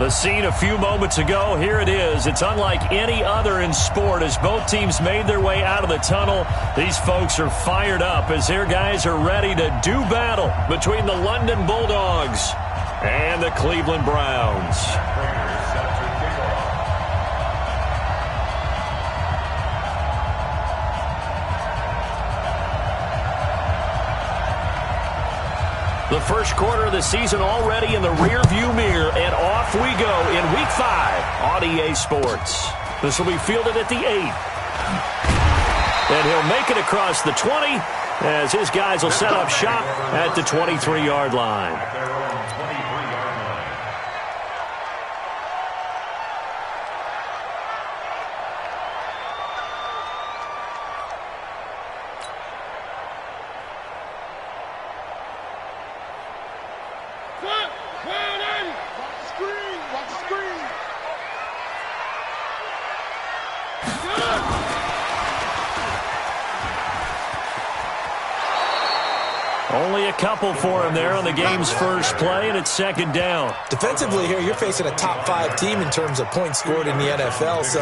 The scene a few moments ago, here it is. It's unlike any other in sport as both teams made their way out of the tunnel. These folks are fired up as their guys are ready to do battle between the London Bulldogs and the Cleveland Browns. The first quarter of the season already in the rearview mirror, and off we go in Week 5 on EA Sports. This will be fielded at the 8. And he'll make it across the 20 as his guys will set up shop at the 23-yard line. Only a couple for him there on the game's first play, and it's second down. Defensively here, you're facing a top-5 team in terms of points scored in the NFL. So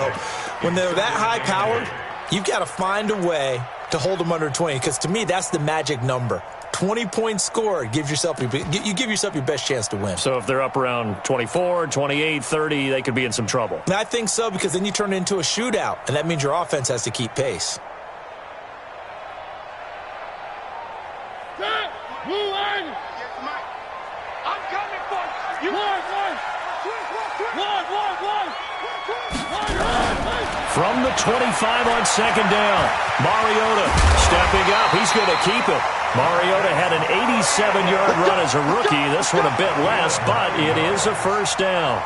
when they're that high-powered, you've got to find a way to hold them under 20, because to me, that's the magic number. 20 points scored, you give yourself your best chance to win. So if they're up around 24, 28, 30, they could be in some trouble. And I think so, because then you turn it into a shootout, and that means your offense has to keep pace. From the 25 on second down, Mariota stepping up. He's going to keep it. Mariota had an 87-yard run as a rookie. This one a bit less, but it is a first down.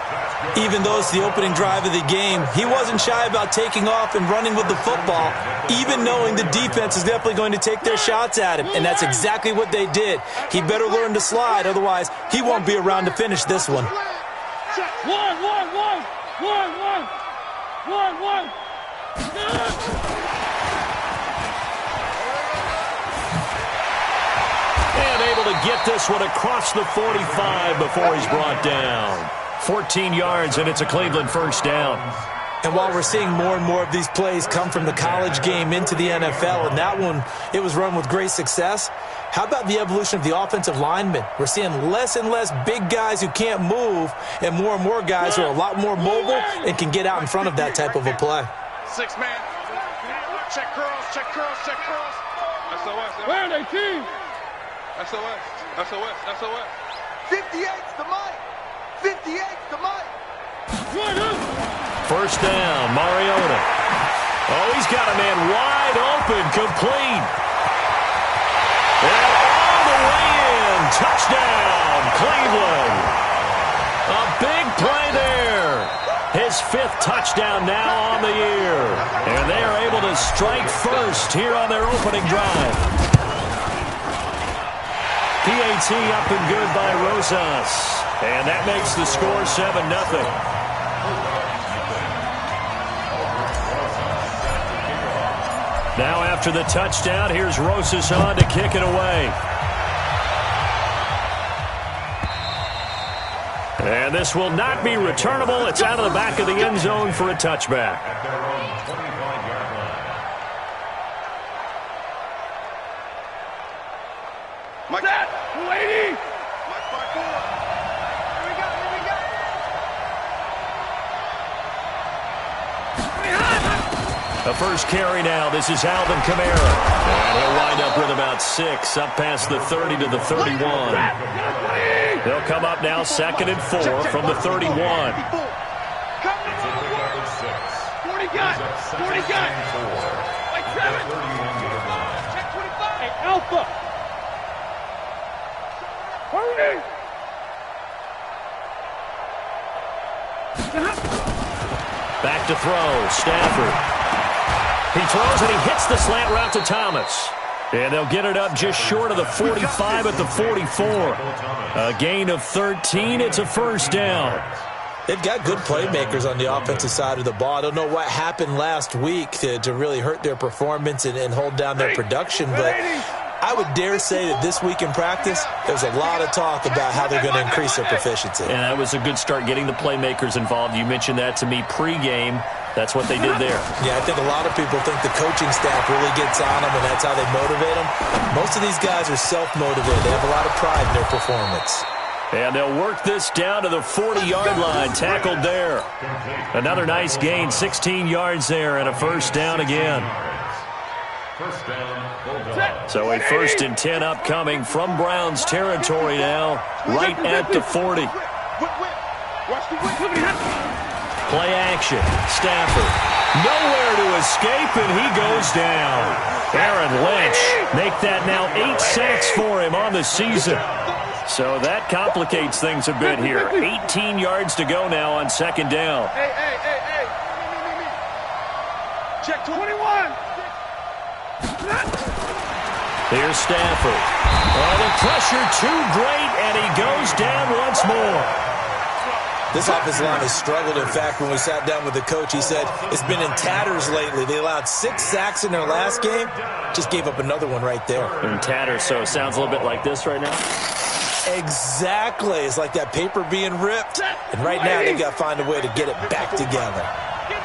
Even though it's the opening drive of the game, he wasn't shy about taking off and running with the football, even knowing the defense is definitely going to take their shots at him, and that's exactly what they did. He better learn to slide, otherwise he won't be around to finish this one. And able to get this one across the 45 before he's brought down. 14 yards, and it's a Cleveland first down. And while we're seeing more and more of these plays come from the college game into the NFL, and that one, it was run with great success, how about the evolution of the offensive linemen? We're seeing less and less big guys who can't move, and more guys who are a lot more mobile and can get out in front of that type of a play. 6-man. Check curls, check curls, check curls. SOS. Where are they, team? SOS, SOS, SOS. 58's the mic. 58's the mic. First down, Mariota. Oh, he's got a man wide open, complete. And all the way in, touchdown, Cleveland. A big play there. His 5th touchdown now on the year. And they are able to strike first here on their opening drive. PAT up and good by Rosas. And that makes the score 7-0. Now after the touchdown, here's Rosas on to kick it away. And this will not be returnable. It's out of the back of the end zone for a touchback. Mike, that lady! Mike 5-4. Here we go, here we go. The first carry now. This is Alvin Kamara. And he'll wind up with about 6, up past the 30 to the 31. They'll come up now 2nd and 4 from the 31. 40 got. 40 got. Like 7. Check 25. Hey, Alpha. Hurry. Back to throw. Stafford. He throws and he hits the slant route to Thomas. And they'll get it up just short of the 45 at the 44. A gain of 13. It's a first down. They've got good playmakers on the offensive side of the ball. I don't know what happened last week to really hurt their performance and hold down their production, but I would dare say that this week in practice, there's a lot of talk about how they're going to increase their proficiency. And that was a good start getting the playmakers involved. You mentioned that to me pregame. That's what they did there. Yeah, I think a lot of people think the coaching staff really gets on them, and that's how they motivate them. Most of these guys are self-motivated. They have a lot of pride in their performance. And they'll work this down to the 40-yard line. Tackled there. Another nice gain, 16 yards there, and a first down again. So a 1st and 10 upcoming from Browns territory now, right at the 40. Play action. Stafford. Nowhere to escape, and he goes down. Aaron Lynch make that now 8 sacks for him on the season. So that complicates things a bit here. 18 yards to go now on 2nd down. Hey. Check 21. Here's Stafford. Oh, the pressure too great, and he goes down once more. This offensive line has struggled. In fact, when we sat down with the coach, he said it's been in tatters lately. They allowed 6 sacks in their last game. Just gave up another one right there. In tatters, so it sounds a little bit like this right now. Exactly. It's like that paper being ripped. And right now, they've got to find a way to get it back together.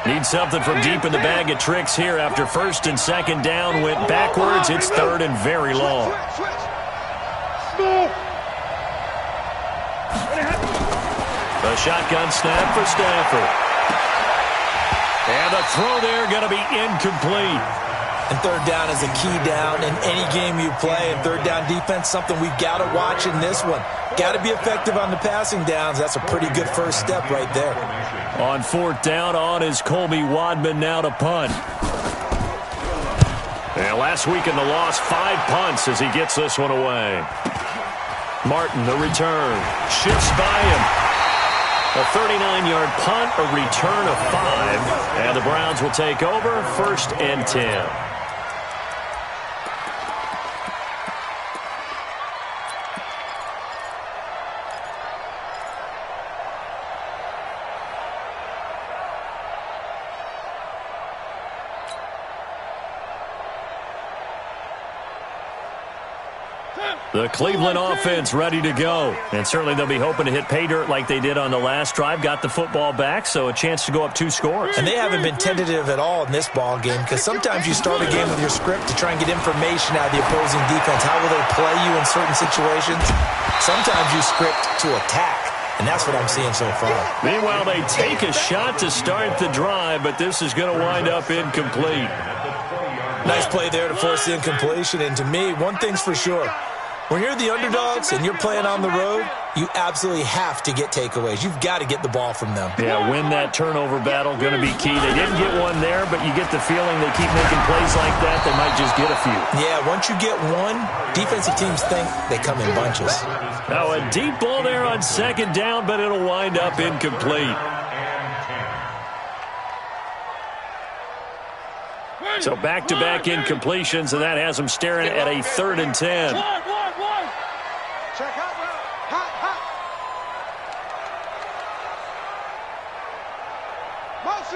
Need something from deep in the bag of tricks here after 1st and 2nd down. Went backwards. It's 3rd and very long. The shotgun snap for Stafford. And the throw there going to be incomplete. And 3rd down is a key down in any game you play. And 3rd down defense, something we've got to watch in this one. Got to be effective on the passing downs. That's a pretty good first step right there. On 4th down, on is Colby Wadman now to punt. And last week in the loss, 5 punts as he gets this one away. Martin, the return. Shifts by him. A 39-yard punt, a return of 5. And the Browns will take over 1st and 10. The Cleveland offense ready to go. And certainly they'll be hoping to hit pay dirt like they did on the last drive. Got the football back, so a chance to go up 2 scores. And they haven't been tentative at all in this ball game, because sometimes you start a game with your script to try and get information out of the opposing defense. How will they play you in certain situations? Sometimes you script to attack, and that's what I'm seeing so far. Meanwhile, they take a shot to start the drive, but this is going to wind up incomplete. Nice play there to force the incompletion. And to me, one thing's for sure. When you're the underdogs and you're playing on the road, you absolutely have to get takeaways. You've got to get the ball from them. Yeah, win that turnover battle, going to be key. They didn't get one there, but you get the feeling they keep making plays like that, they might just get a few. Yeah, once you get one, defensive teams think they come in bunches. Now a deep ball there on 2nd down, but it'll wind up incomplete. So back-to-back incompletions, and that has them staring at a 3rd and 10. Check out, hot.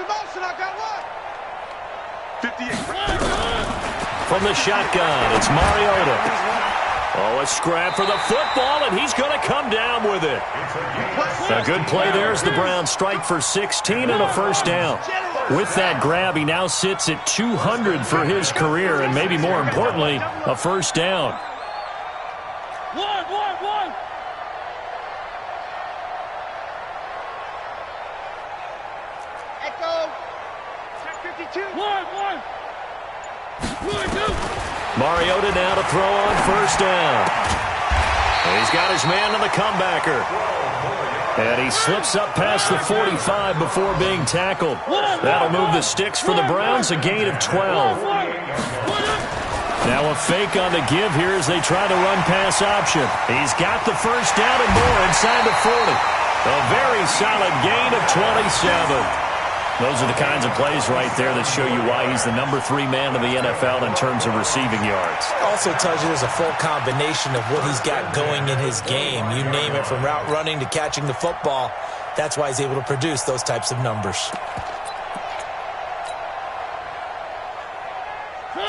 Motion, I got one. 58. From the shotgun, it's Mariota. Oh, a scrap for the football, and he's going to come down with it. A good play there as the Browns strike for 16 and a 1st down. With that grab, he now sits at 200 for his career, and maybe more importantly, a 1st down. One. Echo. Check 52. One. Mariota now to throw on 1st down. And he's got his man on the comebacker. And he slips up past the 45 before being tackled. That'll move the sticks for the Browns, a gain of 12. Now a fake on the give here as they try to run pass option. He's got the 1st down and more inside the 40. A very solid gain of 27. Those are the kinds of plays right there that show you why he's the number 3 man in the NFL in terms of receiving yards. Also tells you there's a full combination of what he's got going in his game. You name it, from route running to catching the football. That's why he's able to produce those types of numbers.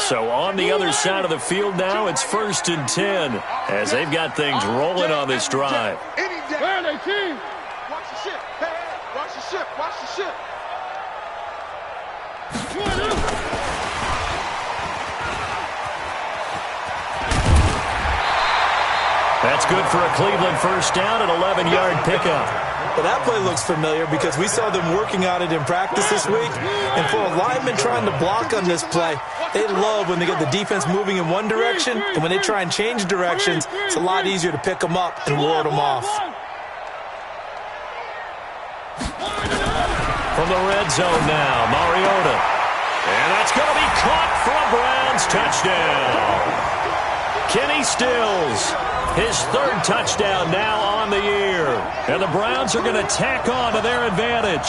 So on the other side of the field now, it's 1st and 10 as they've got things rolling on this drive. Where are they, team? Watch the ship. Hey, hey, watch the ship. Watch the ship. That's good for a Cleveland first down, an 11-yard pickup. But that play looks familiar because we saw them working on it in practice this week. And for a lineman trying to block on this play, they love when they get the defense moving in one direction. And when they try and change directions, it's a lot easier to pick them up and ward them off. From the red zone now, Mariota. And that's going to be caught for a Browns touchdown. Kenny Stills, his 3rd touchdown now on the year. And the Browns are going to tack on to their advantage.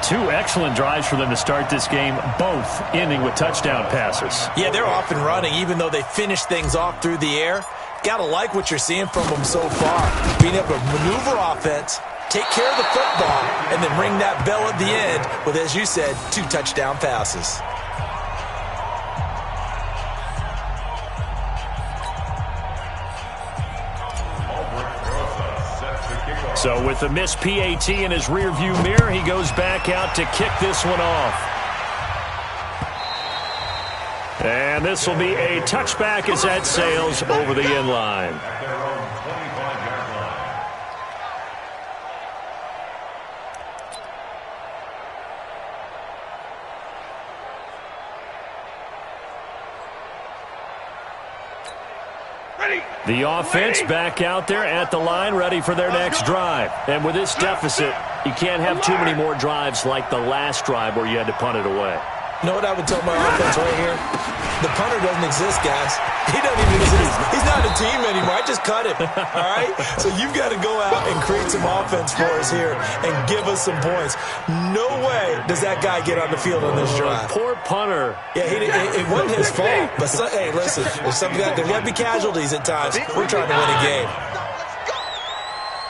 2 excellent drives for them to start this game, both ending with touchdown passes. Yeah, they're off and running, even though they finish things off through the air. Got to like what you're seeing from them so far. Being able to maneuver offense, take care of the football, and then ring that bell at the end with, as you said, 2 touchdown passes. So with the missed PAT in his rearview mirror, he goes back out to kick this one off. And this will be a touchback as that sails over the end line. The offense back out there at the line, ready for their next drive. And with this deficit, you can't have too many more drives like the last drive where you had to punt it away. You know what I would tell my offense right here? The punter doesn't exist, guys. He doesn't even exist. He's not a team anymore. I just cut him, all right? So you've got to go out and create some offense for us here and give us some points. No way does that guy get on the field on this drive. Poor punter. Yeah, it wasn't his fault. But, hey, listen, there's got to be casualties at times. We're trying to win a game. Let's go.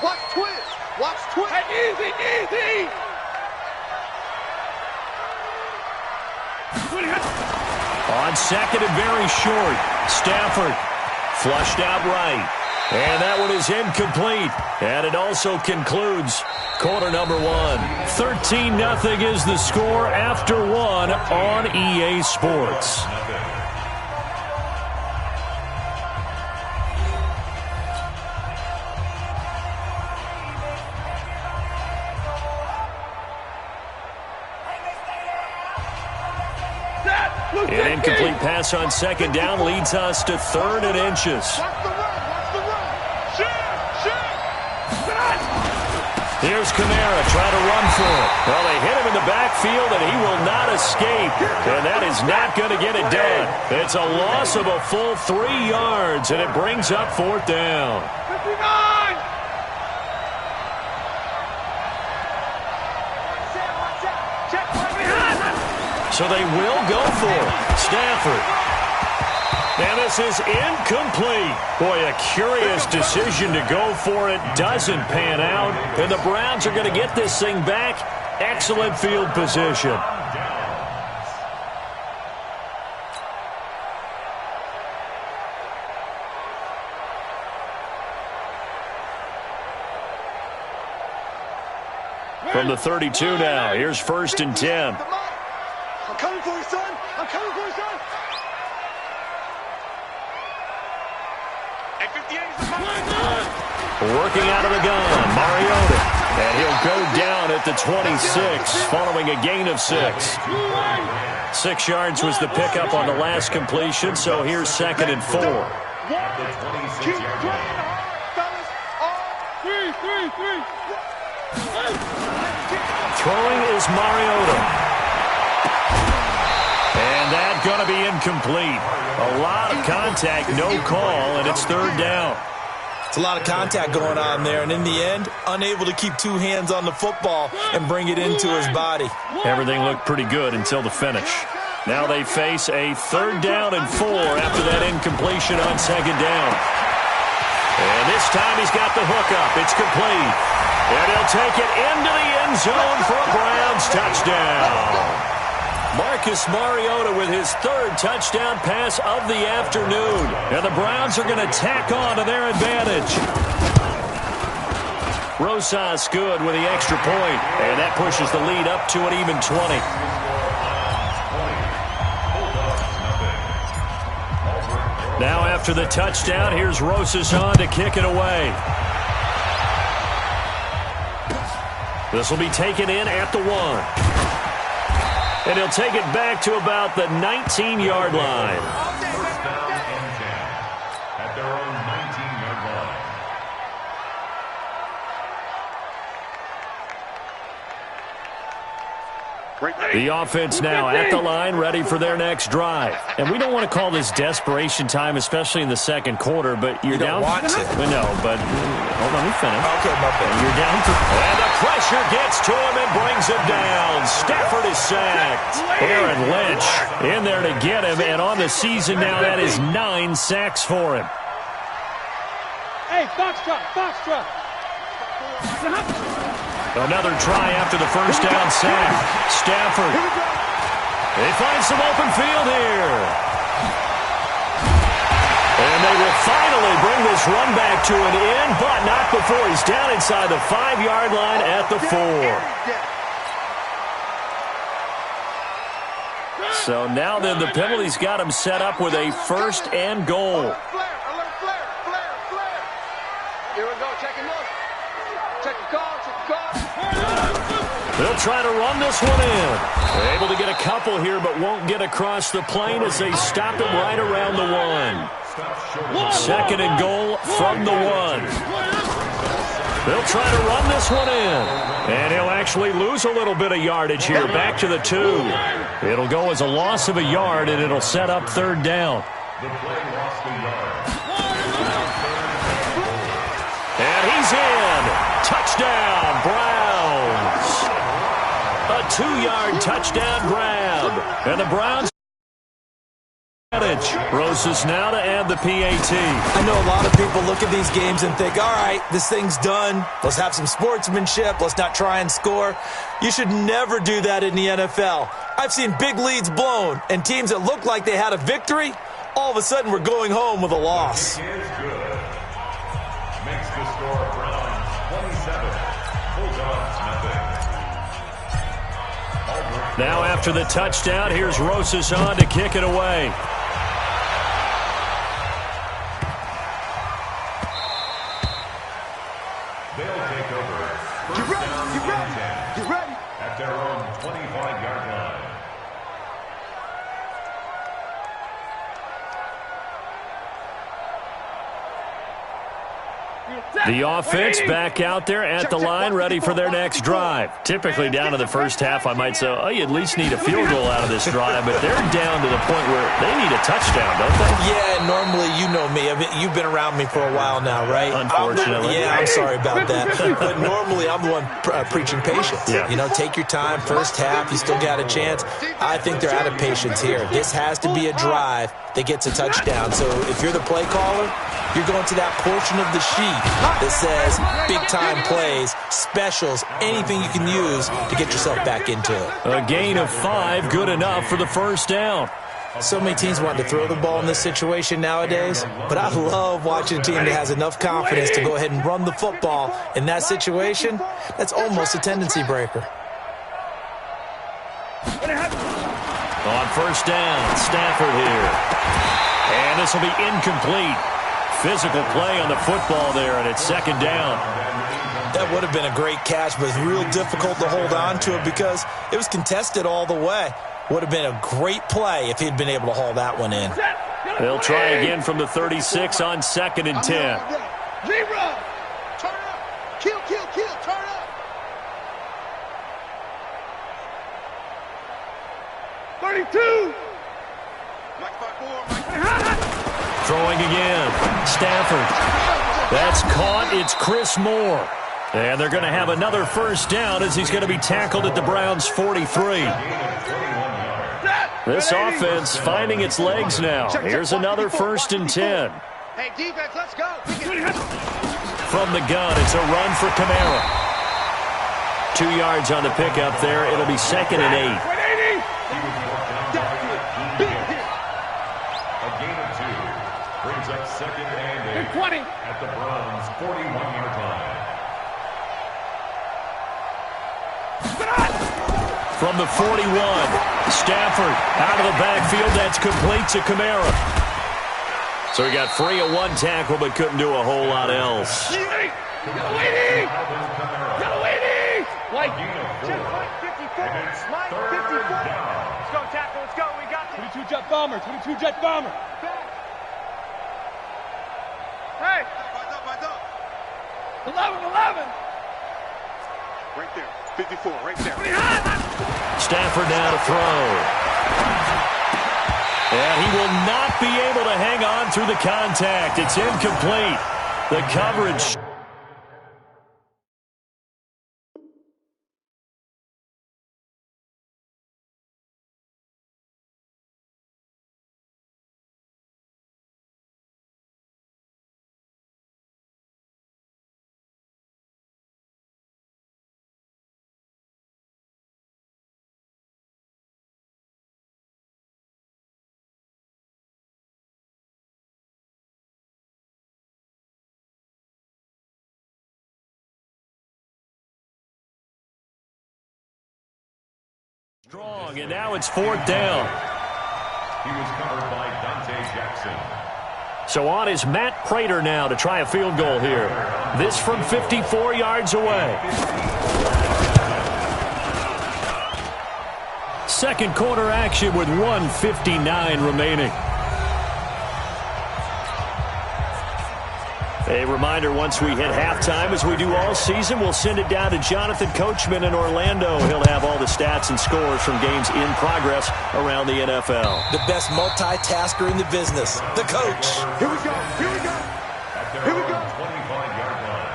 Watch twist. Watch twist. Hey, easy. On second and very short, Stafford flushed out right. And that one is incomplete. And it also concludes quarter number 1. 13-0 is the score after 1 on EA Sports. An incomplete pass on second down leads us to 3rd and inches. Watch the run. Watch the run. Here's Kamara trying to run for it. Well, they hit him in the backfield, and he will not escape. And that is not going to get it done. It's a loss of a full 3 yards, and it brings up 4th down. 59! So they will go for it. Stafford. And this is incomplete. Boy, a curious decision to go for it. Doesn't pan out. And the Browns are going to get this thing back. Excellent field position. From the 32 now, here's 1st and 10. I'm coming for you, son. I'm coming for you, son. At 58 is the Working out of the gun, Mariota. And he'll go down at the 26 following a gain of 6. 6 yards was the pickup on the last completion, so here's 2nd and 4. Keep playing hard, fellas. Three. Throwing is Mariota. And that's going to be incomplete. A lot of contact, no call, and it's 3rd down. It's a lot of contact going on there, and in the end, unable to keep 2 hands on the football and bring it into his body. Everything looked pretty good until the finish. Now they face a 3rd down and 4 after that incompletion on 2nd down. And this time he's got the hook up. It's complete. And he'll take it into the end zone for a Browns touchdown. Marcus Mariota with his third touchdown pass of the afternoon. And the Browns are going to tack on to their advantage. Rosas good with the extra point. And that pushes the lead up to an even 20. Now after the touchdown, here's Rosas on to kick it away. This will be taken in at the 1. And he'll take it back to about the 19-yard line. At their own 19-yard line. The offense now at the line, ready for their next drive. And we don't want to call this desperation time, especially in the second quarter, but you're down. Want to. No, but hold on, let me finish. Okay, my bad. You're down to, and the pressure gets to him and brings him down. Stafford is sacked. Aaron Lynch in there to get him, and on the season now, that is 9 sacks for him. Hey, Foxtrot. Another try after the first down sack. Stafford. They find some open field here. And they will finally bring this run back to an end, but not before he's down inside the 5-yard line at the 4. So now then the penalty's got him set up with a 1st and goal. Flare. Here we go, check him out. Check the call. They'll try to run this one in. They're able to get a couple here, but won't get across the plane as they stop him right around the 1. 2nd and goal from the 1. They'll try to run this one in. And he'll actually lose a little bit of yardage here, back to the 2. It'll go as a loss of a yard, and it'll set up 3rd down. And he's in. Touchdown, Browns. A 2-yard touchdown grab. And the Browns advantage. Rosas now to add the PAT. I know a lot of people look at these games and think, all right, this thing's done. Let's have some sportsmanship. Let's not try and score. You should never do that in the NFL. I've seen big leads blown, and teams that look like they had a victory, all of a sudden we're going home with a loss. Makes the score Browns 27. Bulldogs nothing. Now after the touchdown, here's Rosas on to kick it away. They'll take over. First down and 10. You ready? At their own 25-yard line. The offense back out there at the line, ready for their next drive. Typically down to the first half, I might say, oh, you at least need a field goal out of this drive, but they're down to the point where they need a touchdown, don't they? Yeah, normally, you know me. I mean, you've been around me for a while now, right? Unfortunately. I'm sorry about that. But normally, I'm the one preaching patience. Yeah. You know, take your time. First half, you still got a chance. I think they're out of patience here. This has to be a drive that gets a touchdown. So if you're the play caller, you're going to that portion of the sheet that says big-time plays, specials, anything you can use to get yourself back into it. A gain of 5, good enough for the first down. So many teams want to throw the ball in this situation nowadays, but I love watching a team that has enough confidence to go ahead and run the football in that situation. That's almost a tendency breaker. On first down, Stafford here. And this will be incomplete. Physical play on the football there, and it's 2nd down. That would have been a great catch, but it's real difficult to hold on to it because it was contested all the way. Would have been a great play if he'd been able to haul that one in. They'll try again from the 36 on 2nd and 10. Leroy! Turn up! Kill! Turn up! 32! Throwing again. Stafford. That's caught. It's Chris Moore. And they're going to have another first down as he's going to be tackled at the Browns' 43. This offense finding its legs now. Here's another 1st and 10. Hey, defense, let's go. From the gun, it's a run for Kamara. 2 yards on the pickup there. It'll be 2nd and 8. expect second and 20. at the Browns' 41-yard line. From the 41, Stafford out of the backfield. That's complete to Kamara. So he got free of one tackle, but couldn't do a whole lot else. Got Whitney! Like, Mike 54. Mike 54. Let's go, tackle. Let's go. We got this. 22 jet bomber. 22 jet bomber. Hey. 11. Right there. 54, right there. Stafford now to throw. And he will not be able to hang on through the contact. It's incomplete. The coverage. Strong, and now it's fourth down. He was covered by Dante Jackson. So on is Matt Prater now to try a field goal here. This from 54 yards away. Second quarter action with 1:59 remaining. A reminder, once we hit halftime, as we do all season, we'll send it down to Jonathan Coachman in Orlando. He'll have all the stats and scores from games in progress around the NFL. The best multitasker in the business, the coach. Here we go. At their own 25-yard line.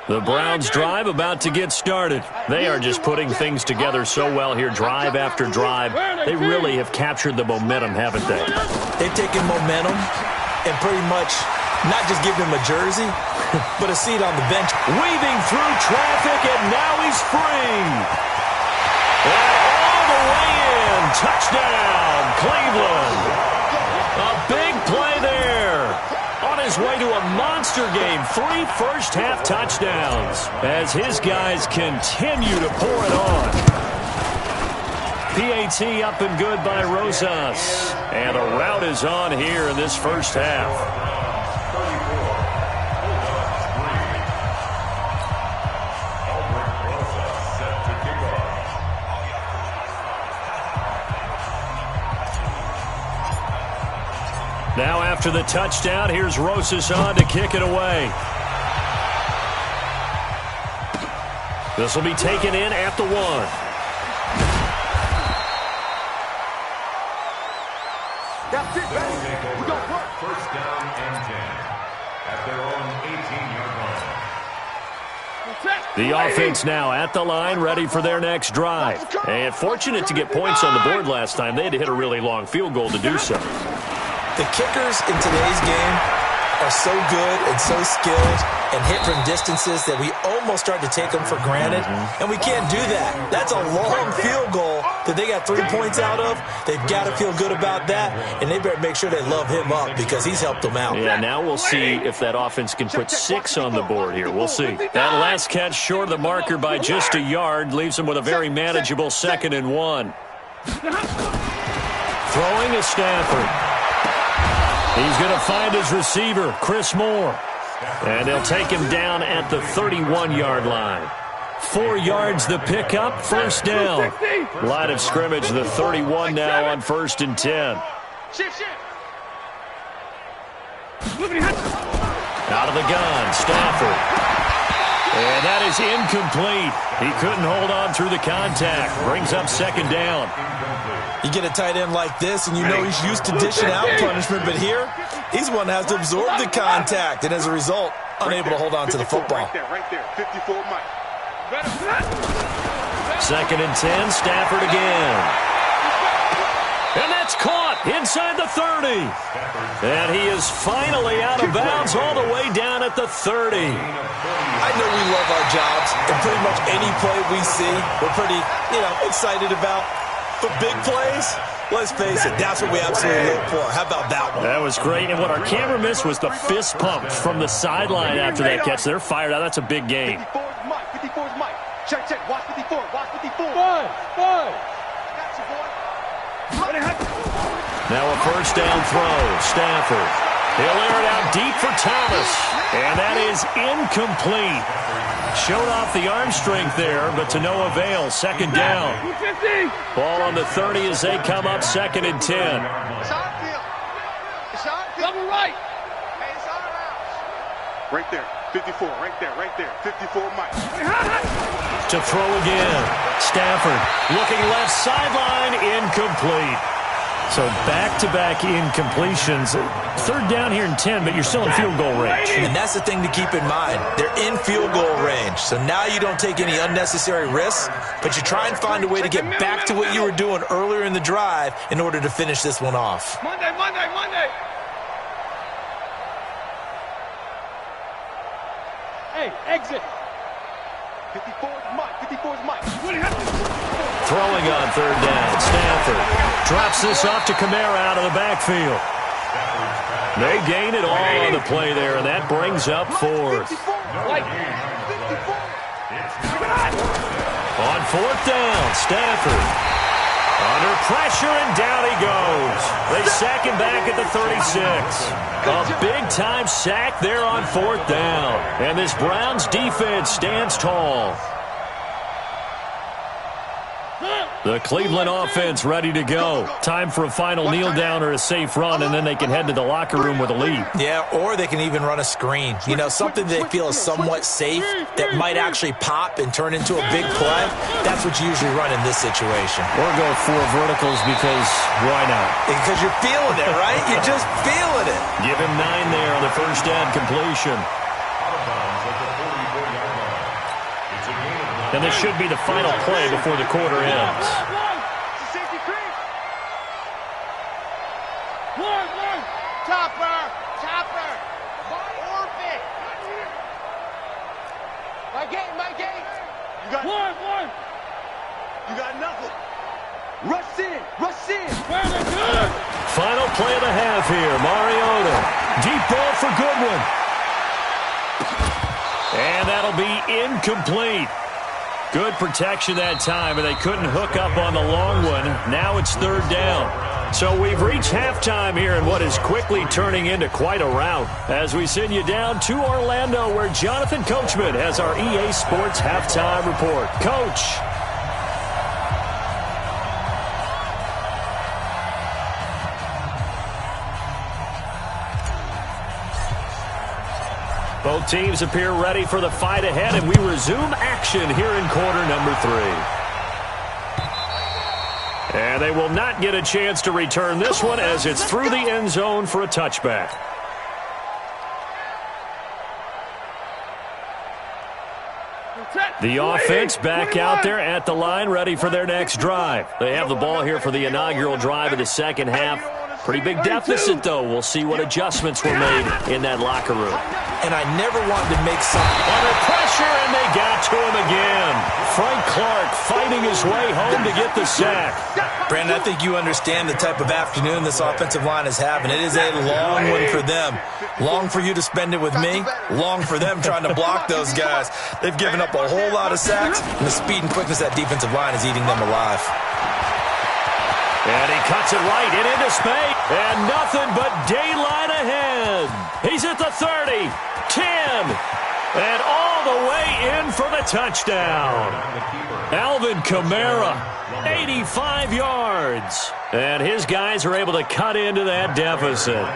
The Browns drive about to get started. They are just putting things together so well here, drive after drive. They really have captured the momentum, haven't they? They've taken momentum and pretty much not just given him a jersey, but a seat on the bench. Weaving through traffic, and now he's free. And all the way in. Touchdown, Cleveland. A big play there. On his way to a monster game, 3 first-half touchdowns as his guys continue to pour it on. PAT up and good by Rosas. And the route is on here in this first half. Now after the touchdown, here's Rosas on to kick it away. This will be taken in at the 1. That's it, baby. We got work. First down and 10 at their own 18-yard line. The offense now at the line, ready for their next drive. And fortunate to get points on the board last time. They had to hit a really long field goal to do so. The kickers in today's game are so good and so skilled and hit from distances that we almost start to take them for granted, and we can't do that. That's a long field goal that they got 3 points out of. They've got to feel good about that, and they better make sure they love him up because he's helped them out. Yeah, now we'll see if that offense can put 6 on the board here. We'll see. That last catch short of the marker by just a yard leaves them with a very manageable 2nd and 1. Throwing is Stafford. He's going to find his receiver, Chris Moore. And they'll take him down at the 31-yard line. 4 yards the pickup, first down. Line of scrimmage, the 31 now on 1st and 10. Shift. Out of the gun, Stafford. And that is incomplete. He couldn't hold on through the contact. Brings up 2nd down. You get a tight end like this, and you know he's used to dishing out punishment, but here, he's one that has to absorb the contact, and as a result, unable to hold on to the football. Right there. 54, Mike. 2nd and 10, Stafford again. And that's caught. inside the 30. And he is finally out of bounds all the way down at the 30. I know we love our jobs, and pretty much any play we see, we're pretty, excited about. But big plays, let's face it, that's what we absolutely look for. How about that one? That was great, and what our camera missed was the fist pump from the sideline after that catch. They're fired out. That's a big game. 54's Mike. 54's Mike. Check. Watch 54. Watch 54. Five. Got you, boy. Now a first down throw. Stafford. He'll air it out deep for Thomas. And that is incomplete. Showed off the arm strength there, but to no avail. Second down. 250. Ball on the 30 as they come up, 2nd and 10. It's on field. It's on field. Double right. Hey, it's on rounds. Right there. 54. Right there. 54 Mike. To throw again. Stafford looking left sideline, incomplete. So back-to-back incompletions. 3rd down here and 10, but you're still in field goal range. And that's the thing to keep in mind. They're in field goal range. So now you don't take any unnecessary risks, but you try and find a way to get back to what you were doing earlier in the drive in order to finish this one off. Monday. Hey, exit. 54's Mike. 54's Mike. Throwing on 3rd down. Stafford drops this off to Kamara out of the backfield. They gain it all on the play there, and that brings up 4th. On 4th down, Stafford under pressure, and down he goes. They sack him back at the 36. A big-time sack there on 4th down. And this Browns defense stands tall. The Cleveland offense ready to go. Time for a final kneel down or a safe run, and then they can head to the locker room with a lead. Yeah, or they can even run a screen. Something they feel is somewhat safe that might actually pop and turn into a big play. That's what you usually run in this situation. Or go 4 verticals because why not? Because you're feeling it, right? You're just feeling it. Give him 9 there on the first down completion. And this should be the final play before the quarter ends. Topper. Orbit. My gate. You got One. You got nothing. Rush in. Very good. Final play of the half here. Mariota. Deep ball for Goodwin. And that'll be incomplete. Good protection that time, and they couldn't hook up on the long one. Now it's 3rd down. So we've reached halftime here in what is quickly turning into quite a rout. As we send you down to Orlando, where Jonathan Coachman has our EA Sports halftime report. Coach. Both teams appear ready for the fight ahead, and we resume action here in quarter number 3. And they will not get a chance to return this one as it's through the end zone for a touchback. The offense back out there at the line, ready for their next drive. They have the ball here for the inaugural drive of the second half. Pretty big deficit, though. We'll see what adjustments were made in that locker room. And I never wanted to make something. Under pressure, and they got to him again. Frank Clark fighting his way home to get the sack. Brandon, I think you understand the type of afternoon this offensive line is having. It is a long one for them. Long for you to spend it with me. Long for them trying to block those guys. They've given up a whole lot of sacks, and the speed and quickness of that defensive line is eating them alive. And he cuts it right and into space. And nothing but daylight ahead. He's at the 30, 10, and all the way in for the touchdown. Alvin Kamara, 85 yards. And his guys are able to cut into that deficit.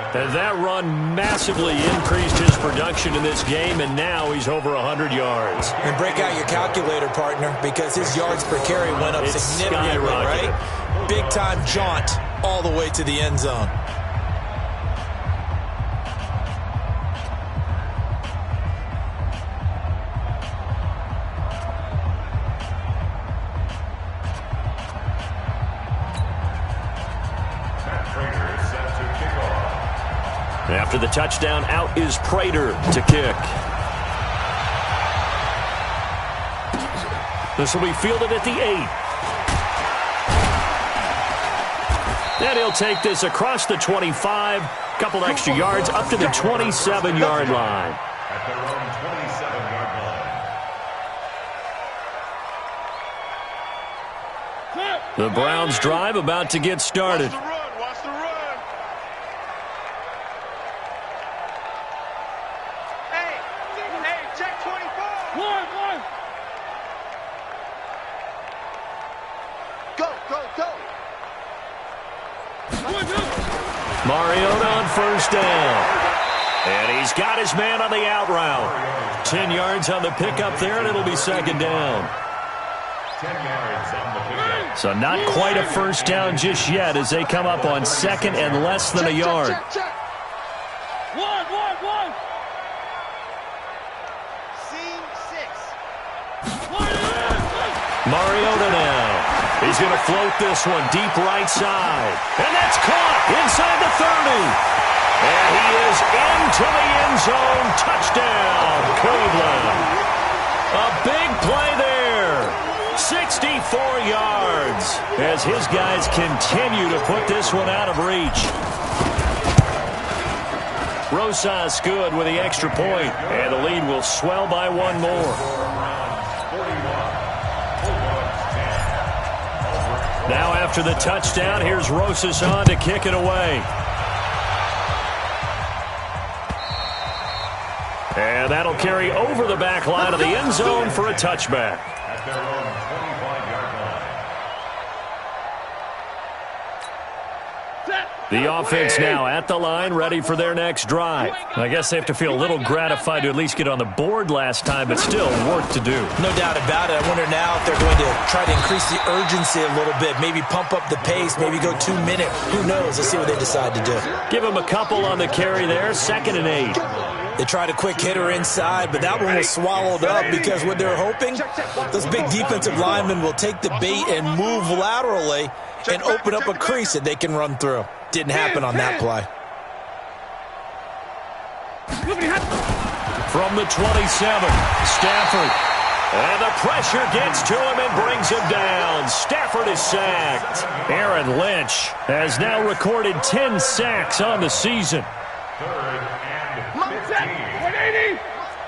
And that run massively increased his production in this game, and now he's over 100 yards. And break out your calculator, partner, because his yards per carry went up significantly, right? Big-time jaunt all the way to the end zone. After the touchdown, out is Prater to kick. This will be fielded at the 8. And he'll take this across the 25. Couple extra yards up to the 27-yard line. At their own 27-yard line. The Browns drive about to get started. Watch the run. Watch the run. Hey, check 24. One. Go, go, go. Mariota on first down. And he's got his man on the out route. 10 yards on the pickup there, and it'll be second down. 10 yards on the pickup. So not quite a first down just yet as they come up on second and less than a yard. Check. One. Seam 6. Mariota now. He's going to float this one deep right side. And that's caught inside the 30. And he is into the end zone. Touchdown, Cleveland. A big play there. 64 yards as his guys continue to put this one out of reach. Rosas good with the extra point, and the lead will swell by one more. Now after the touchdown, here's Rosas on to kick it away. And that'll carry over the back line of the end zone for a touchback. At their own 25-yard line. The offense now at the line, ready for their next drive. I guess they have to feel a little gratified to at least get on the board last time, but still work to do. No doubt about it. I wonder now if they're going to try to increase the urgency a little bit, maybe pump up the pace, maybe go 2 minute. Who knows? Let's see what they decide to do. Give them a couple on the carry there, 2nd and 8. They tried a quick hitter inside, but that one was swallowed up because what they're hoping, those big defensive linemen will take the bait and move laterally and open up a crease that they can run through. Didn't happen on that play. From the 27, Stafford. And the pressure gets to him and brings him down. Stafford is sacked. Aaron Lynch has now recorded 10 sacks on the season. 3rd and 15. 180.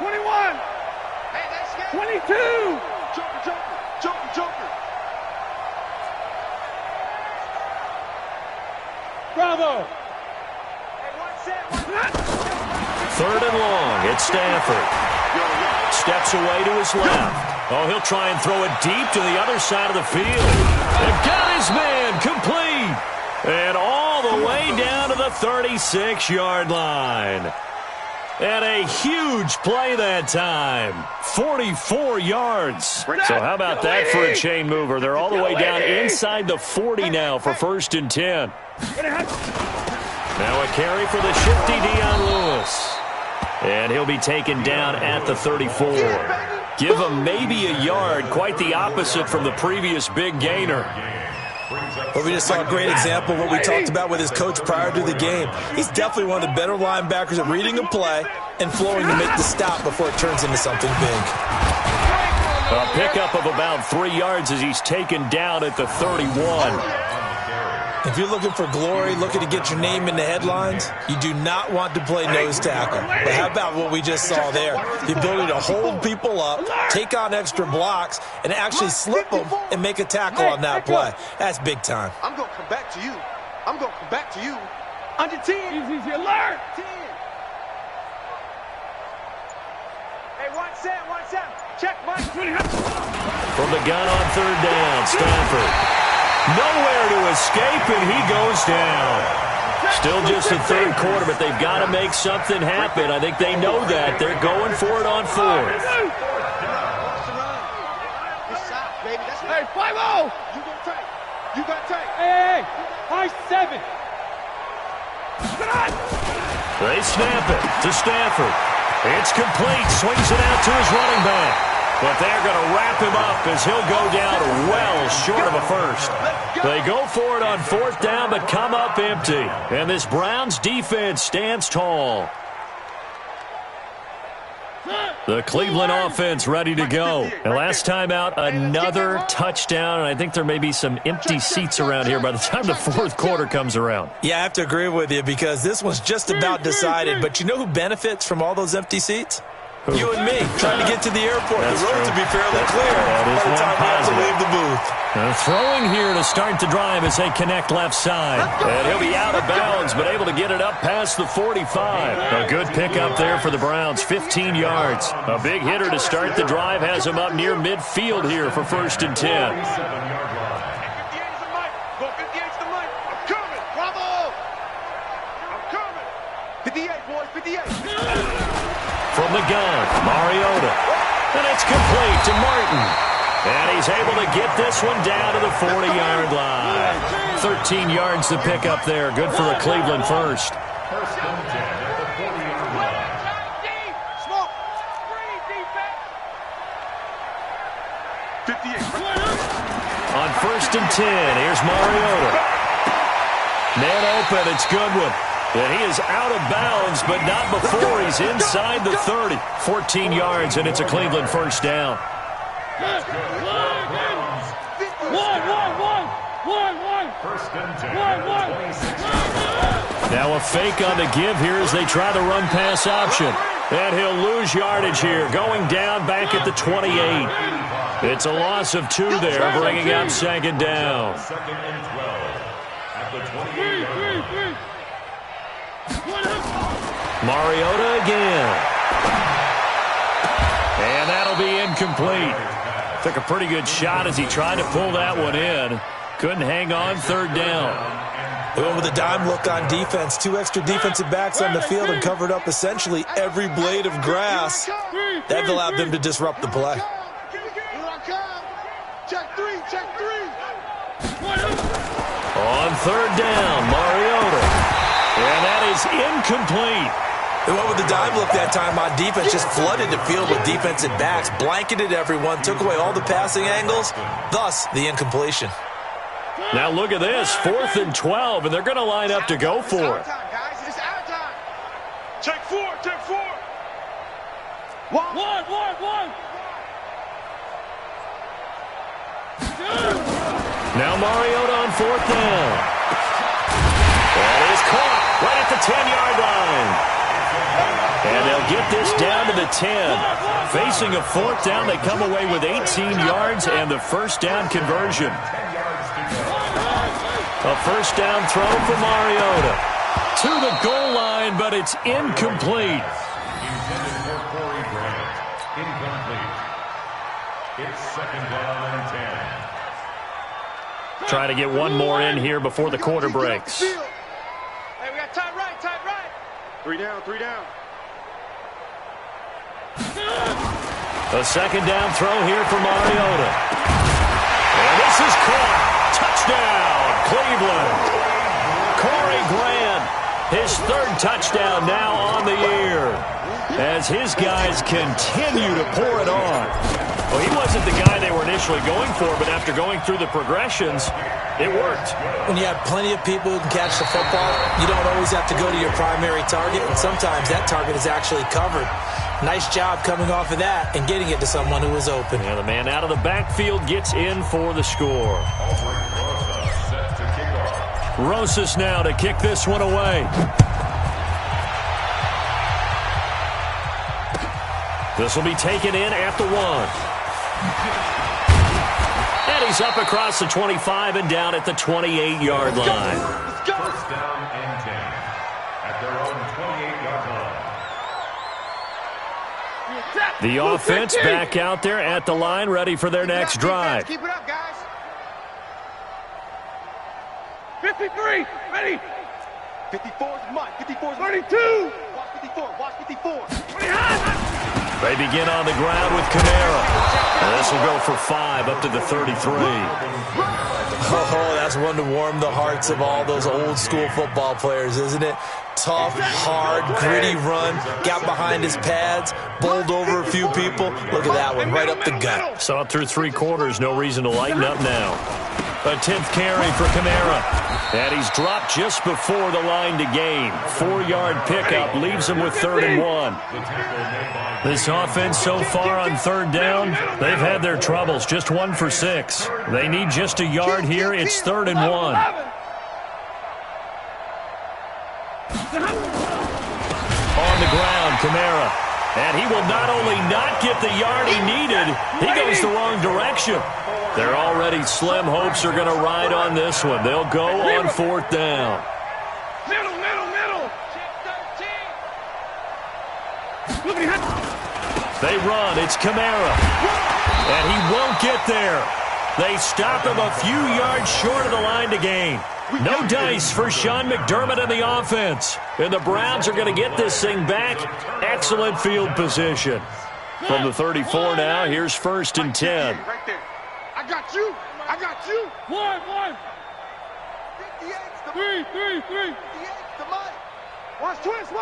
21. Hey, that's good. 22. Joker. Bravo. Hey, one set. 3rd and long. It's Stafford. Steps away to his left. Oh, he'll try and throw it deep to the other side of the field. They've got his man complete. And all the way down to the 36-yard line. And a huge play that time. 44 yards. So how about that for a chain mover? They're all the way down inside the 40 now for 1st and 10. Now a carry for the shifty Dion Lewis. And he'll be taken down at the 34. Give him maybe a yard. Quite the opposite from the previous big gainer. But we just saw a great example of what we talked about with his coach prior to the game. He's definitely one of the better linebackers at reading a play and flowing to make the stop before it turns into something big. A pickup of about 3 yards as he's taken down at the 31. If you're looking for glory, looking to get your name in the headlines, you do not want to play nose tackle. But how about what we just saw there? The ability to hold people up, take on extra blocks, and actually slip them and make a tackle on that play. That's big time. I'm going to come back to you. Under 10. Easy alert. 10. Hey, one set. Check, Mike. From the gun on 3rd down, Stafford. Nowhere to escape, and he goes down. Still just the 3rd quarter, but they've got to make something happen. I think they know that. They're going for it on 4th. Hey, 5-0. You got tight. Hey. High 7. They snap it to Stafford. It's complete. Swings it out to his running back. But they're going to wrap him up as he'll go down well short of a first. They go for it on 4th down, but come up empty. And this Browns defense stands tall. The Cleveland offense ready to go. And last time out, another touchdown. And I think there may be some empty seats around here by the time the 4th quarter comes around. Yeah, I have to agree with you because this one's just about decided. But you know who benefits from all those empty seats? Who? You and me, trying to get to the airport. That's the road true. to be fairly clear That is by the time we have to positive. leave the booth. Throwing here to start the drive as they connect left side. And he'll be out of bounds, but able to get it up past the 45. A good pickup there for the Browns, 15 yards. A big hitter to start the drive has him up near midfield here for 1st and 10. 58's the mic. Go 58's the mic. I'm coming. Bravo. I'm coming. 58, boys. 58. From the gun, Mariota. And it's complete to Martin. And he's able to get this one down to the 40-yard line. 13 yards to pick up there. Good for a Cleveland first. 1st and 10 at the 40-yard line. Smoke. Screen defense. 58. On 1st and 10, here's Mariota. Man open, it's Goodwin. And he is out of bounds, but not before he's inside the 30. 14 yards, and it's a Cleveland first down. First and 10 at the 26. Now a fake on the give here as they try the run-pass option. And he'll lose yardage here, going down back at the 28. It's a loss of 2 there, bringing up 2nd down. 2nd and 12 at the 28-yard line. Mariota again. And that'll be incomplete. Took a pretty good shot as he tried to pull that one in. Couldn't hang on, 3rd down. They went with a dime look on defense. 2 extra defensive backs on the field and covered up essentially every blade of grass. That allowed them to disrupt the play. Check 3, check 3. On 3rd down, Mariota. And that is incomplete. They went with the dime look that time on defense, just flooded the field with defensive backs, blanketed everyone, took away all the passing angles, thus the incompletion. Now look at this, 4th and 12, and they're going to line up to go for it. Check 4, check 4. One. Now Mariota on 4th down. That is caught right at the 10-yard line. And they'll get this down to the 10. Facing a 4th down, they come away with 18 yards and the first down conversion. A first down throw for Mariota. To the goal line, but it's incomplete. Intended for Corey Grant. Incomplete. It's 2nd down and 10. Try to get one more in here before the quarter breaks. Hey, we got tight right, tight right. 3 down, 3 down. A 2nd down throw here for Mariota. And this is caught. Touchdown, Cleveland. Corey Grant, his 3rd touchdown now on the year. As his guys continue to pour it on. Well, he wasn't the guy they were initially going for, but after going through the progressions, it worked. When you have plenty of people who can catch the football, you don't always have to go to your primary target, and sometimes that target is actually covered. Nice job coming off of that and getting it to someone who was open. And the man out of the backfield gets in for the score. Set to kick off. Rosas now to kick this one away. This will be taken in at the 1. And he's up across the 25 and down at the 28-yard line. First down and 10 at their own 28-yard line. The offense back out there at the line, ready for their next drive. Keep it up, guys. 53, ready. 54's Mike, 54's 32. Watch 54, watch 54. They begin on the ground with Kamara. And this will go for 5 up to the 33. Oh, that's one to warm the hearts of all those old school football players, isn't it? tough, hard, gritty run. Got behind his pads, bowled over a few people. Look at that one, right up the gut. Saw it through 3 quarters. No reason to lighten up now. A 10th carry for Kamara. And he's dropped just before the line to gain. 4-yard pickup leaves him with 3rd and 1. This offense so far on 3rd down, they've had their troubles. Just 1 for 6. They need just a yard here. It's 3rd and 1. On the ground, Kamara. And he will not only not get the yard he needed, he goes the wrong direction. Their already slim hopes are going to ride on this one. They'll go on 4th down. Middle. They run. It's Kamara. And he won't get there. They stop him a few yards short of the line to gain. No dice for Sean McDermott and the offense. And the Browns are going to get this thing back. Excellent field position. From the 34 now, here's 1st and 10. Right there. I got you. 1. 3. 58's the Mike. Watch twist.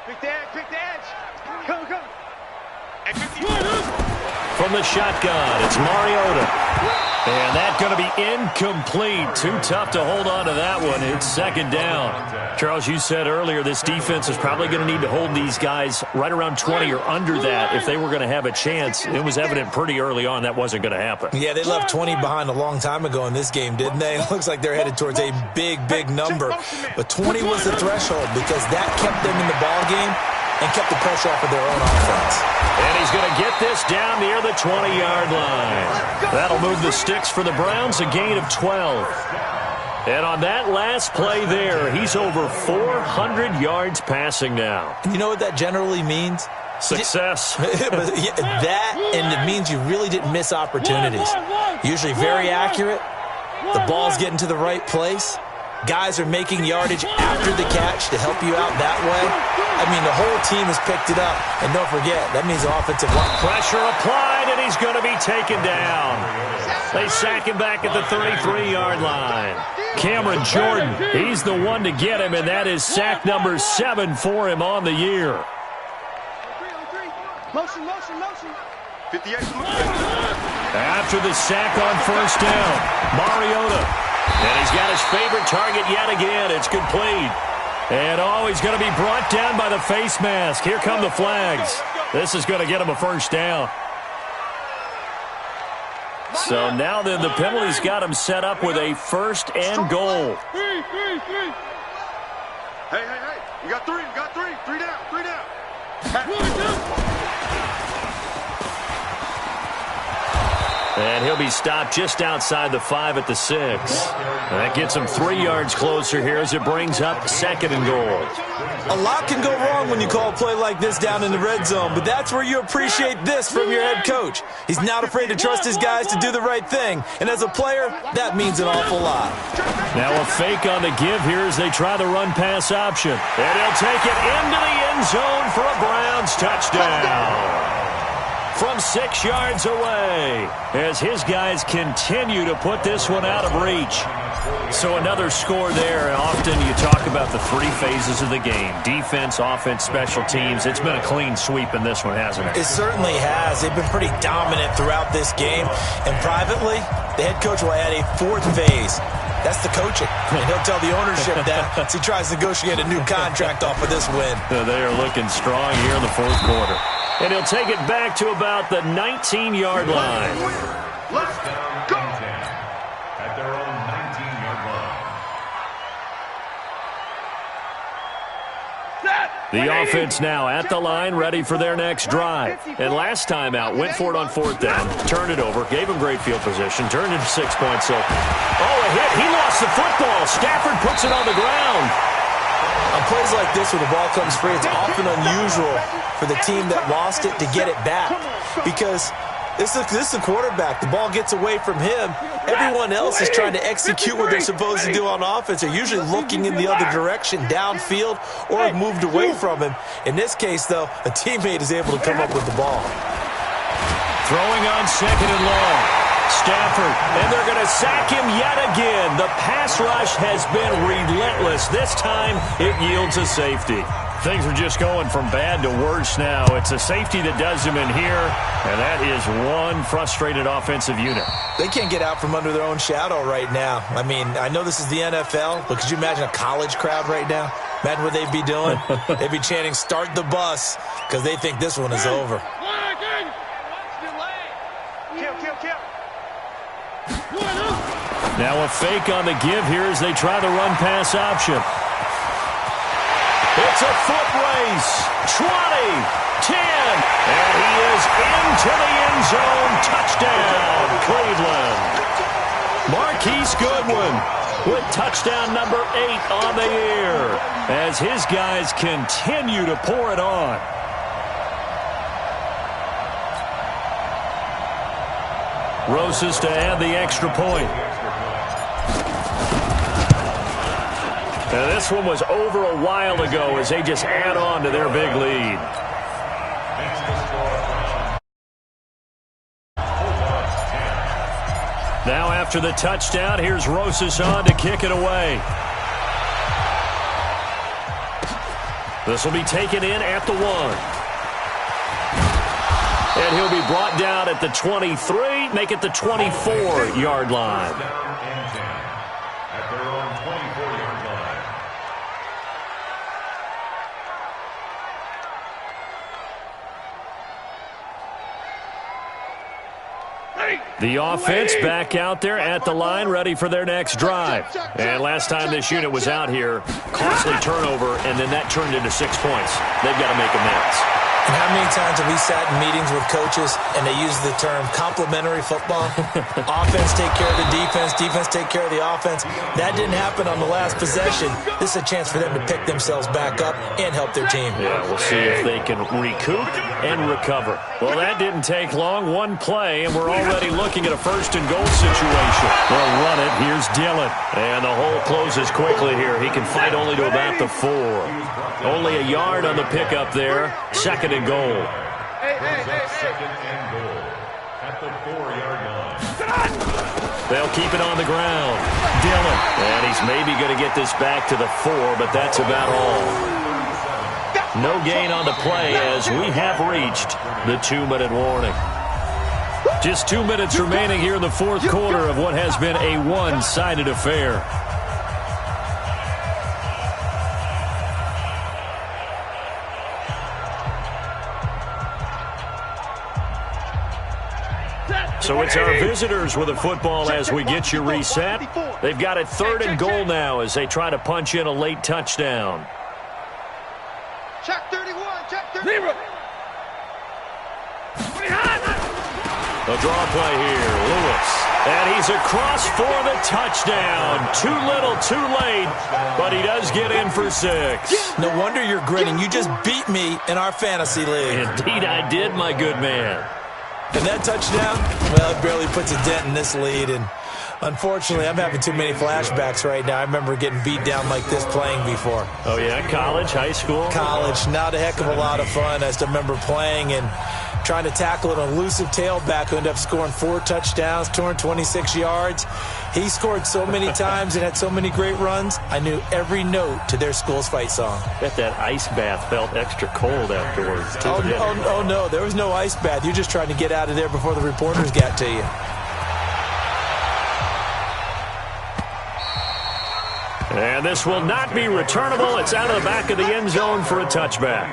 Pick the edge. Come. And 58. From the shotgun, it's Mariota. And that's going to be incomplete. Too tough to hold on to that one. It's 2nd down. Charles, you said earlier this defense is probably going to need to hold these guys right around 20 or under that if they were going to have a chance. It was evident pretty early on that wasn't going to happen. Yeah, they left 20 behind a long time ago in this game, didn't they? It looks like they're headed towards a big number. But 20 was the threshold because that kept them in the ball game and kept the pressure off of their own offense. And he's going to get this down near the 20-yard line. That'll move the sticks for the Browns, a gain of 12. And on that last play there, he's over 400 yards passing now. And you know what that generally means? Success. That, and it means you really didn't miss opportunities. Usually very accurate. The ball's getting to the right place. Guys are making yardage after the catch to help you out that way. I mean, the whole team has picked it up. And don't forget, that means offensive line. Pressure applied, and he's going to be taken down. They sack him back at the 33-yard line. Cameron Jordan, he's the one to get him, and that is sack number 7 for him on the year. Motion. 58. After the sack on 1st down, Mariota. And he's got his favorite target yet again. It's complete. And he's going to be brought down by the face mask. Here come the flags. This is going to get him a 1st down. So now then the penalty's got him set up with a 1st and goal. 3. Hey. We got 3. 3 down. And he'll be stopped just outside the 5 at the 6. And that gets him 3 yards closer here as it brings up 2nd and goal. A lot can go wrong when you call a play like this down in the red zone, but that's where you appreciate this from your head coach. He's not afraid to trust his guys to do the right thing. And as a player, that means an awful lot. Now a fake on the give here as they try the run-pass option. And he'll take it into the end zone for a Browns touchdown. From 6 yards away as his guys continue to put this one out of reach. So another score there. And often you talk about the 3 phases of the game. Defense, offense, special teams. It's been a clean sweep in this one, hasn't it? It certainly has. They've been pretty dominant throughout this game. And privately, the head coach will add a 4th phase. That's the coaching. And he'll tell the ownership that as he tries to negotiate a new contract off of this win. They are looking strong here in the 4th quarter. And he'll take it back to about the 19-yard line. Let's go. At their own 19-yard line. The offense now at the line, ready for their next drive. And last time out, went for it on 4th down, turned it over, gave him great field position, turned it to 6 points. So, a hit. He lost the football. Stafford puts it on the ground. On plays like this where the ball comes free, it's often unusual for the team that lost it to get it back because this is the quarterback. The ball gets away from him. Everyone else is trying to execute what they're supposed to do on offense. They're usually looking in the other direction, downfield, or have moved away from him. In this case, though, a teammate is able to come up with the ball. Throwing on 2nd and long. Stafford, and they're going to sack him yet again. The pass rush has been relentless. This time, it yields a safety. Things are just going from bad to worse now. It's a safety that does him in here, and that is one frustrated offensive unit. They can't get out from under their own shadow right now. I mean, I know this is the NFL, but could you imagine a college crowd right now? Imagine what they'd be doing. They'd be chanting, "Start the bus," because they think this one is over. Now a fake on the give here as they try the run-pass option. It's a foot race. 20, 10, and he is into the end zone. Touchdown, Cleveland. Marquise Goodwin with touchdown number 8 on the year as his guys continue to pour it on. Rosas to add the extra point. Now this one was over a while ago as they just add on to their big lead. Now after the touchdown, here's Rosas on to kick it away. This will be taken in at the 1. And he'll be brought down at the 23, make it the 24-yard line. At their own 24-yard line. The offense back out there at the line, ready for their next drive. And last time this unit was out here, costly turnover, and then that turned into 6 points. They've got to make amends. And how many times have we sat in meetings with coaches and they use the term complementary football? Offense take care of the defense, defense take care of the offense. That didn't happen on the last possession. This is a chance for them to pick themselves back up and help their team. Yeah, we'll see if they can recoup and recover. Well, that didn't take long. One play, and we're already looking at a first-and-goal situation. They'll run it. Here's Dillon. And the hole closes quickly here. He can fight only to about the 4. Only a yard on the pickup there. Second and goal. Second and goal at the 4-yard line. They'll keep it on the ground. Dillon. And he's maybe going to get this back to the 4, but that's about all. No gain on the play as we have reached the 2-minute warning. Just 2 minutes remaining here in the fourth quarter of what has been a one-sided affair. So it's our visitors with the football as we get you reset. They've got it 3rd and goal now as they try to punch in a late touchdown. Check 31, check 31. The draw play here, Lewis. And he's across for the touchdown. Too little, too late, but he does get in for 6. No wonder you're grinning. You just beat me in our fantasy league. Indeed I did, my good man. And that touchdown, well, it barely puts a dent in this lead. And unfortunately, I'm having too many flashbacks right now. I remember getting beat down like this playing before. Oh, yeah? College, high school? College. Not a heck of a lot of fun. I still remember playing and trying to tackle an elusive tailback who ended up scoring 4 touchdowns, 226 yards. He scored so many times and had so many great runs, I knew every note to their school's fight song. Bet that ice bath felt extra cold afterwards, too. Oh, no, there was no ice bath. You're just trying to get out of there before the reporters got to you. And this will not be returnable. It's out of the back of the end zone for a touchback.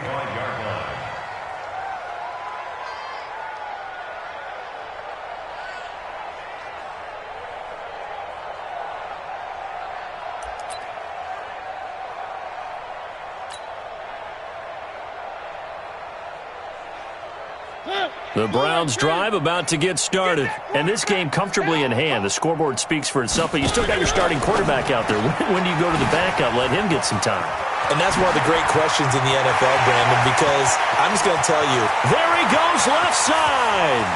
The Browns drive about to get started. And this game comfortably in hand. The scoreboard speaks for itself, but you still got your starting quarterback out there. When do you go to the backup? Let him get some time. And that's one of the great questions in the NFL, Brandon, because I'm just going to tell you. There he goes left side.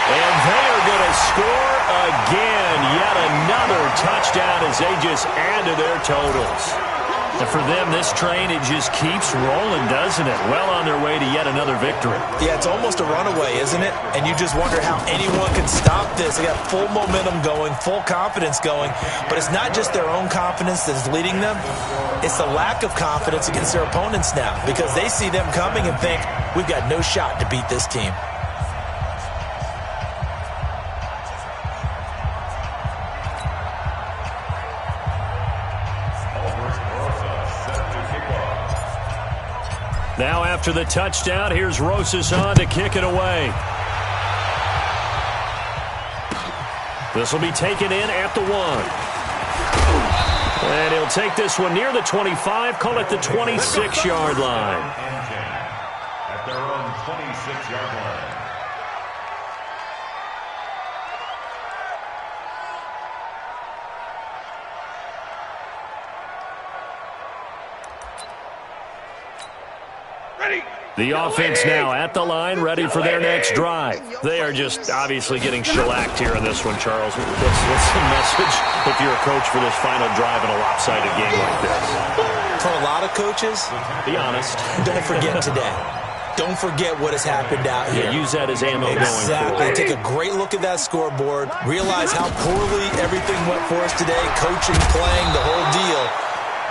And they are going to score again. Yet another touchdown as they just add to their totals. And for them, this train, it just keeps rolling, doesn't it? Well on their way to yet another victory. Yeah, it's almost a runaway, isn't it? And you just wonder how anyone can stop this. They got full momentum going, full confidence going. But it's not just their own confidence that's leading them. It's the lack of confidence against their opponents now, because they see them coming and think, we've got no shot to beat this team. Now after the touchdown, here's Rosas on to kick it away. This will be taken in at the 1. And he'll take this one near the 25, call it the 26-yard line. At their own 26-yard line. The offense now at the line, ready for their next drive. They are just obviously getting shellacked here in this one, Charles. What's the message if you're a coach for this final drive in a lopsided game like this? For a lot of coaches, be honest. Don't forget today. Don't forget what has happened out here. Yeah, use that as ammo going forward. Take a great look at that scoreboard. Realize how poorly everything went for us today. Coaching, playing, the whole deal.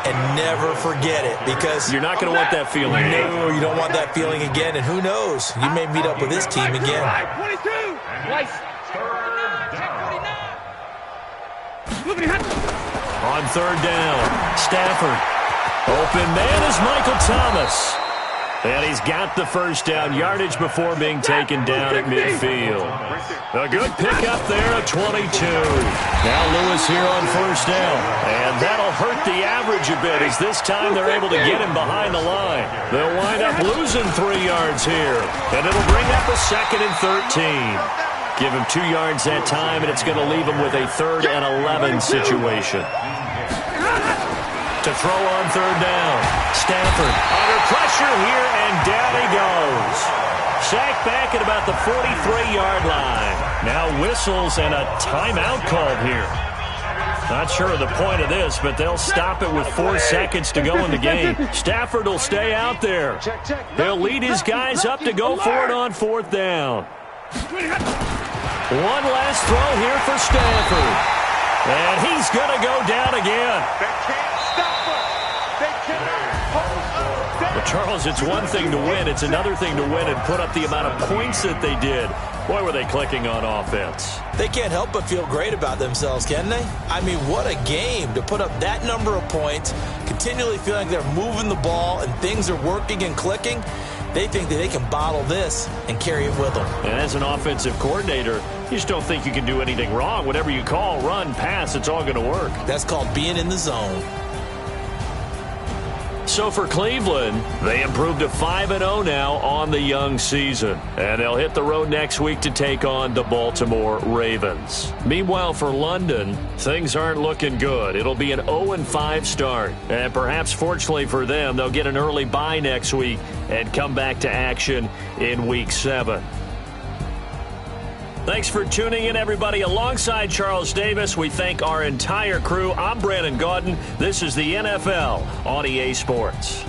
And never forget it, because you're not going to want that feeling. No, you don't want that feeling again. And who knows? You may meet up with this team again. 22. Twice. On third down, Stafford. Open man is Michael Thomas. And he's got the first down, yardage before being taken down at midfield. A good pickup there at 22. Now Lewis here on first down. And that'll hurt the average a bit, as this time they're able to get him behind the line. They'll wind up losing 3 yards here. And it'll bring up a 2nd and 13. Give him 2 yards that time, and it's going to leave him with a 3rd and 11 situation. To throw on third down. Stafford under pressure here, and down he goes. Sacked back at about the 43-yard line. Now whistles and a timeout called here. Not sure of the point of this, but they'll stop it with 4 seconds to go in the game. Stafford will stay out there. He'll lead his guys up to go for it on 4th down. One last throw here for Stafford. And he's going to go down again. They can't stop us. They cannot hold us down. Well, Charles, it's one thing to win. It's another thing to win and put up the amount of points that they did. Boy, were they clicking on offense. They can't help but feel great about themselves, can they? I mean, what a game to put up that number of points, continually feeling like they're moving the ball and things are working and clicking. They think that they can bottle this and carry it with them. And as an offensive coordinator, you just don't think you can do anything wrong. Whatever you call, run, pass, it's all going to work. That's called being in the zone. So for Cleveland, they improved to 5-0 now on the young season. And they'll hit the road next week to take on the Baltimore Ravens. Meanwhile, for London, things aren't looking good. It'll be an 0-5 start. And perhaps fortunately for them, they'll get an early bye next week and come back to action in Week 7. Thanks for tuning in, everybody. Alongside Charles Davis, we thank our entire crew. I'm Brandon Gaudin. This is the NFL on EA Sports.